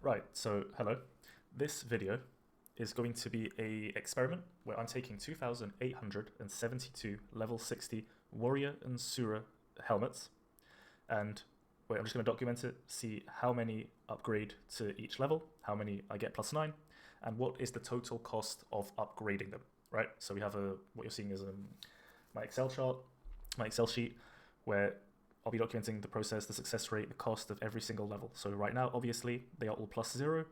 Right, so hello. This video is going to be a experiment where I'm taking 2,872 level 60 Warrior and Sura helmets, and I'm just going to document it, see how many upgrade to each level, how many I get plus 9, and what is the total cost of upgrading them, right? So we have what you're seeing is my Excel chart, my Excel sheet, where I'll be documenting the process, the success rate, the cost of every single level. So right now, obviously, they are all plus 0.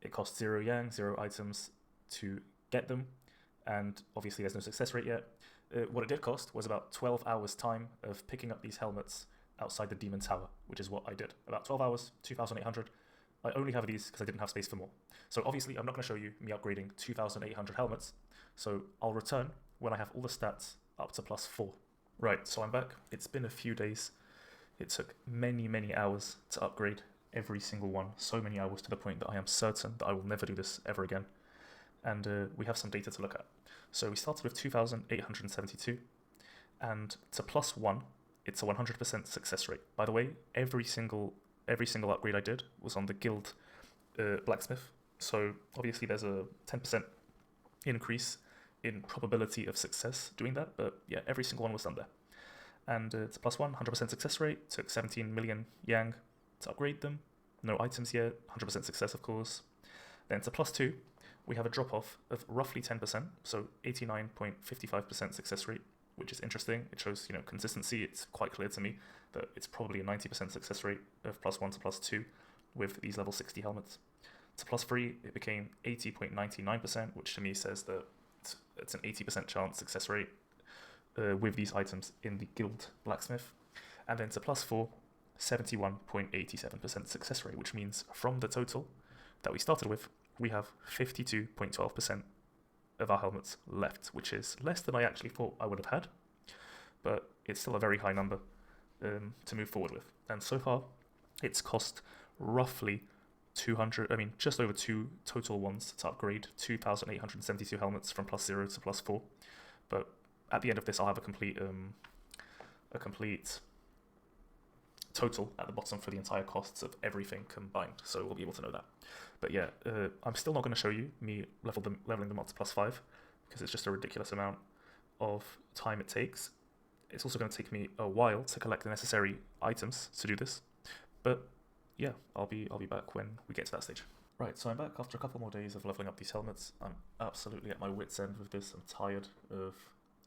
It costs 0 yang, 0 items to get them, and obviously there's no success rate yet. What it did cost was about 12 hours time of picking up these helmets outside the Demon Tower, which is what I did. About 12 hours, 2,800. I only have these because I didn't have space for more. So obviously I'm not going to show you me upgrading 2,800 helmets, so I'll return when I have all the stats up to plus 4. Right, so I'm back. It's been a few days. It took many, many hours to upgrade every single one. So many hours to the point that I am certain that I will never do this ever again. And we have some data to look at. So we started with 2,872, and to plus 1, it's a 100% success rate. By the way, every single upgrade I did was on the guild blacksmith. So obviously there's a 10% increase in probability of success doing that, but yeah, every single one was done there. And it's a plus 1, 100% success rate. Took 17 million yang to upgrade them. No items yet, 100% success, of course. Then to plus 2, we have a drop off of roughly 10%, so 89.55% success rate, which is interesting. It shows, consistency. It's quite clear to me that it's probably a 90% success rate of plus 1 to plus 2 with these level 60 helmets. To plus 3, it became 80.99%, which to me says that it's an 80% chance success rate with these items in the guild blacksmith. And then to plus 4, 71.87% success rate, which means from the total that we started with, we have 52.12% of our helmets left, which is less than I actually thought I would have had, but it's still a very high number to move forward with. And so far, it's cost roughly just over 2 total ones to upgrade 2,872 helmets from plus 0 to plus 4. But at the end of this, I'll have a complete total at the bottom for the entire costs of everything combined, so we'll be able to know that. But yeah, I'm still not going to show you me leveling them up to plus 5, because it's just a ridiculous amount of time it takes. It's also going to take me a while to collect the necessary items to do this, but yeah, I'll be back when we get to that stage. Right, so I'm back after a couple more days of leveling up these helmets. I'm absolutely at my wit's end with this. I'm tired of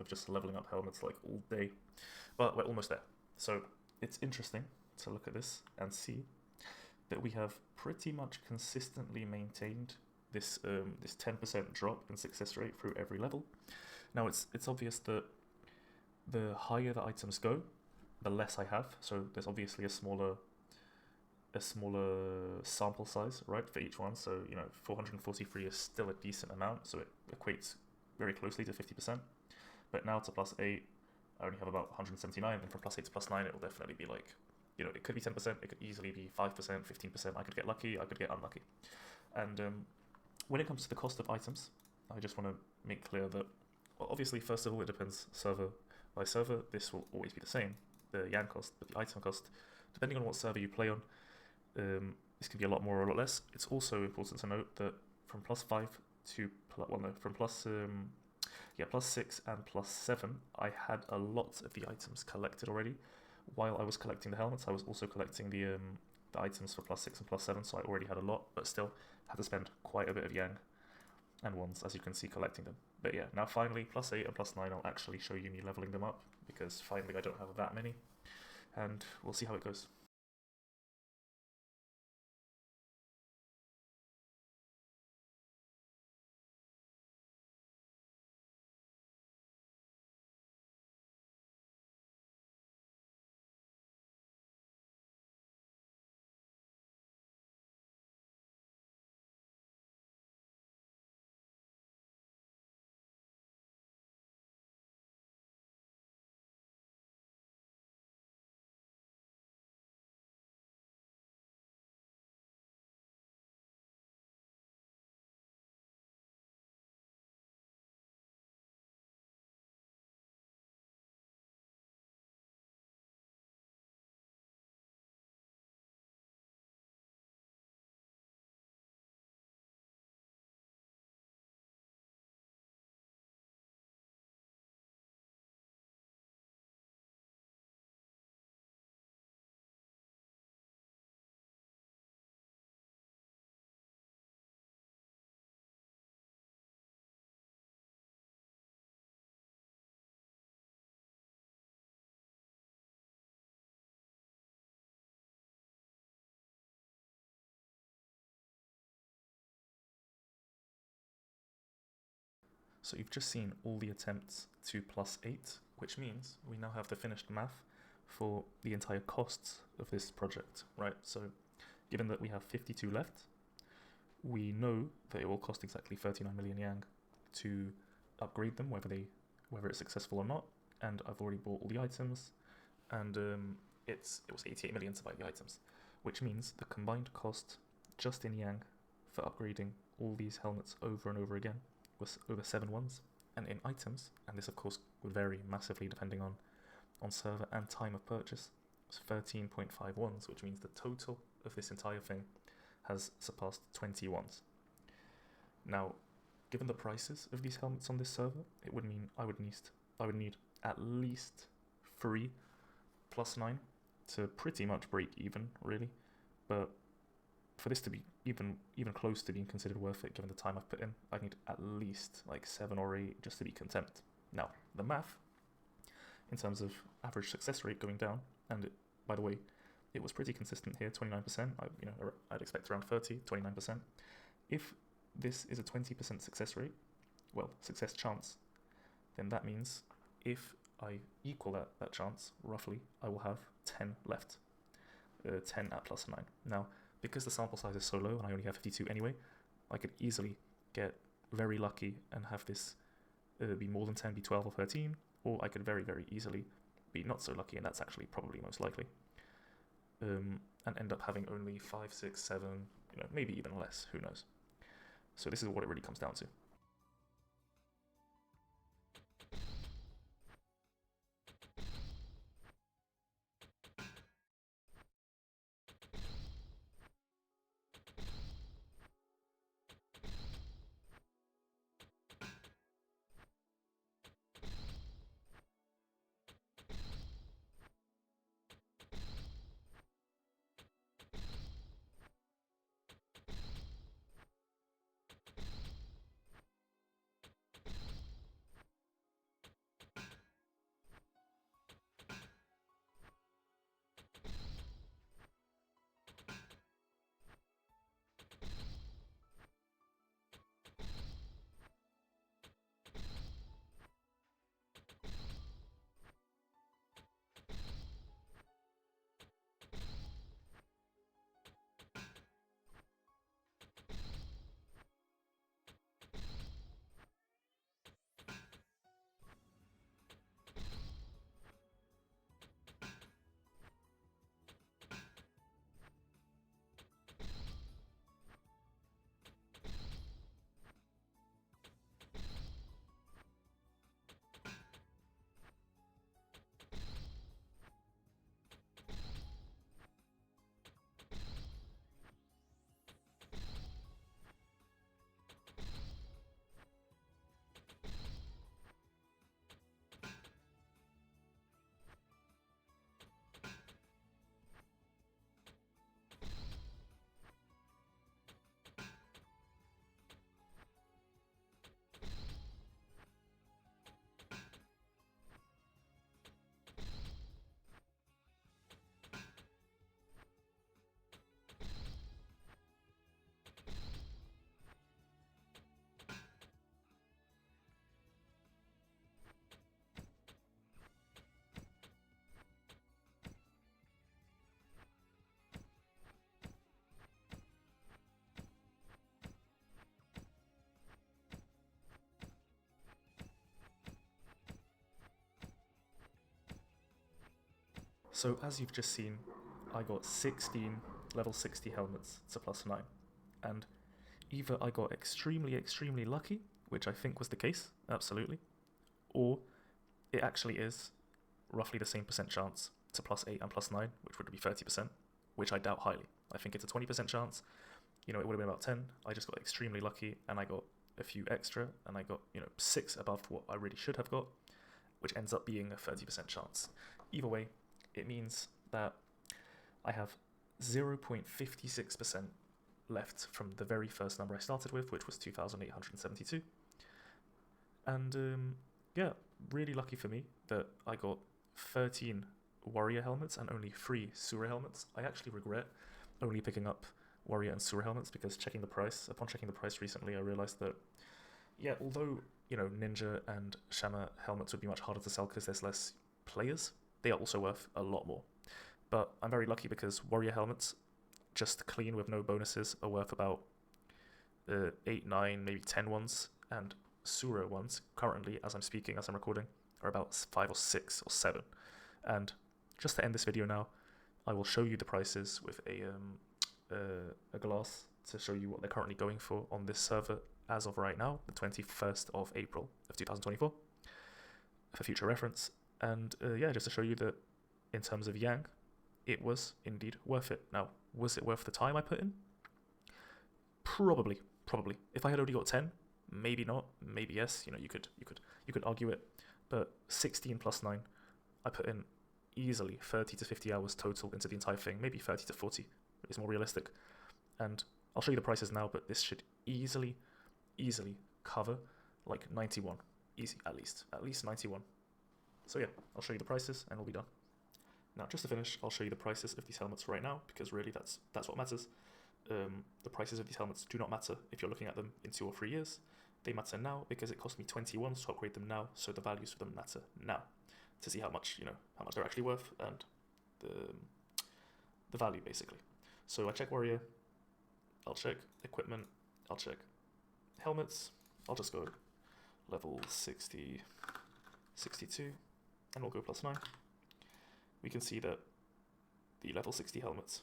just leveling up helmets like all day, but we're almost there. So it's interesting to look at this and see that we have pretty much consistently maintained this 10% drop in success rate through every level. Now it's obvious that the higher the items go, the less I have. So there's obviously a smaller sample size, right, for each one. So 443 is still a decent amount, so it equates very closely to 50%. But now to plus 8, I only have about 179, and from plus 8 to plus 9, it will definitely be like, it could be 10%, it could easily be 5%, 15%, I could get lucky, I could get unlucky. And when it comes to the cost of items, I just want to make clear that, well, obviously, first of all, it depends server by server. This will always be the same, the yang cost, but the item cost, depending on what server you play on, this could be a lot more or a lot less. It's also important to note that from plus 5 to, from plus 6 and plus 7, I had a lot of the items collected already. While I was collecting the helmets, I was also collecting the items for plus 6 and plus 7, so I already had a lot, but still had to spend quite a bit of yang and ones, as you can see, collecting them. But yeah, now finally, plus 8 and plus 9, I'll actually show you me leveling them up, because finally I don't have that many, and we'll see how it goes. So you've just seen all the attempts to +8, which means we now have the finished math for the entire costs of this project, right? So given that we have 52 left, we know that it will cost exactly 39 million yang to upgrade them, whether it's successful or not. And I've already bought all the items, and it was 88 million to buy the items, which means the combined cost just in yang for upgrading all these helmets over and over again was over 7 ones, and in items, and this of course would vary massively depending on server and time of purchase, was 13.5 ones, which means the total of this entire thing has surpassed 20 ones. Now, given the prices of these helmets on this server, it would mean I would need at least 3 + 9 to pretty much break even, really. But for this to be even close to being considered worth it, given the time I've put in, I need at least like 7 or 8 just to be content. Now, the math, in terms of average success rate going down, and by the way, it was pretty consistent here, 29%. I'd expect around 30, 29%. If this is a 20% success rate, well, success chance, then that means if I equal that chance, roughly, I will have 10 left. 10 at +9. Now, because the sample size is so low and I only have 52 anyway, I could easily get very lucky and have this be more than 10, be 12 or 13, or I could very, very easily be not so lucky, and that's actually probably most likely, and end up having only 5, 6, 7, maybe even less, who knows. So this is what it really comes down to. So as you've just seen, I got 16 level 60 helmets to +9, and either I got extremely, extremely lucky, which I think was the case, absolutely, or it actually is roughly the same percent chance to +8 and +9, which would be 30%, which I doubt highly. I think it's a 20% chance. It would have been about 10. I just got extremely lucky, and I got a few extra, and I got 6 above what I really should have got, which ends up being a 30% chance. Either way, it means that I have 0.56% left from the very first number I started with, which was 2,872. And yeah, really lucky for me that I got 13 warrior helmets and only 3 Sura helmets. I actually regret only picking up warrior and Sura helmets because upon checking the price recently, I realized that, yeah, although Ninja and Shama helmets would be much harder to sell because there's less players. They are also worth a lot more. But I'm very lucky because Warrior helmets, just clean with no bonuses, are worth about 8, 9, maybe 10 ones, and Sura ones, currently, as I'm speaking, as I'm recording, are about 5 or 6 or 7. And just to end this video now, I will show you the prices with a glass to show you what they're currently going for on this server as of right now, the 21st of April of 2024, for future reference. And yeah, just to show you that in terms of Yang, it was indeed worth it. Now, was it worth the time I put in? Probably. If I had only got 10, maybe not, maybe yes. You could argue it, but 16 plus 9, I put in easily 30 to 50 hours total into the entire thing. Maybe 30 to 40 is more realistic. And I'll show you the prices now, but this should easily cover like 91, easy, at least 91. So yeah, I'll show you the prices and we'll be done. Now, just to finish, I'll show you the prices of these helmets right now, because really that's what matters. The prices of these helmets do not matter if you're looking at them in 2 or 3 years. They matter now because it cost me 21 to upgrade them now, so the values for them matter now, to see how much they're actually worth and the value basically. So I check Warrior, I'll check equipment, I'll check helmets, I'll just go level 60, 62, and we'll go plus 9. We can see that the level 60 helmets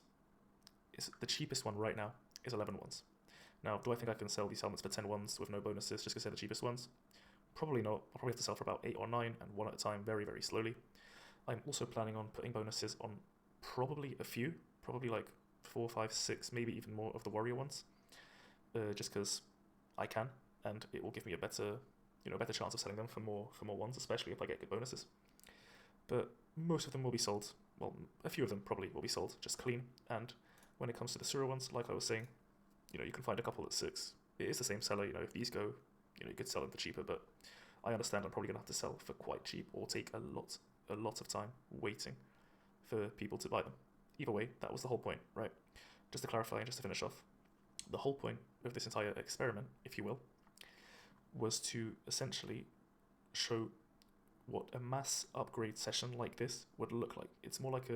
is the cheapest one right now is 11 ones. Now, do I think I can sell these helmets for 10 ones with no bonuses just because they're the cheapest ones? Probably not. I'll probably have to sell for about 8 or 9 and one at a time, very, very slowly. I'm also planning on putting bonuses on probably a few, probably like 4, 5, 6, maybe even more of the Warrior ones, just because I can, and it will give me a better chance of selling them for more ones, especially if I get good bonuses. But most of them will be sold. Well, a few of them probably will be sold just clean. And when it comes to the Sura ones, like I was saying, you can find a couple at 6. It is the same seller. If these go, you could sell them for cheaper. But I understand I'm probably gonna have to sell for quite cheap or take a lot of time waiting for people to buy them. Either way, that was the whole point, right? Just to clarify and just to finish off, the whole point of this entire experiment, if you will, was to essentially show what a mass upgrade session like this would look like. It's more like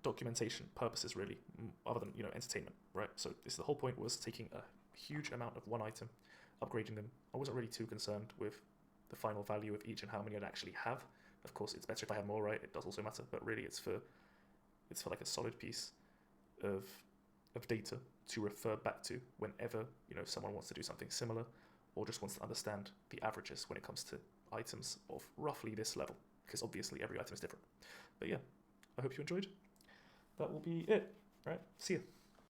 documentation purposes really, other than entertainment, right? So the whole point was taking a huge amount of one item, upgrading them. I wasn't really too concerned with the final value of each and how many I'd actually have. Of course, it's better if I have more, right? It does also matter, but really it's for like a solid piece of data to refer back to whenever someone wants to do something similar or just wants to understand the averages when it comes to items of roughly this level, because obviously every item is different. But yeah, I hope you enjoyed. That will be it. Right, see ya.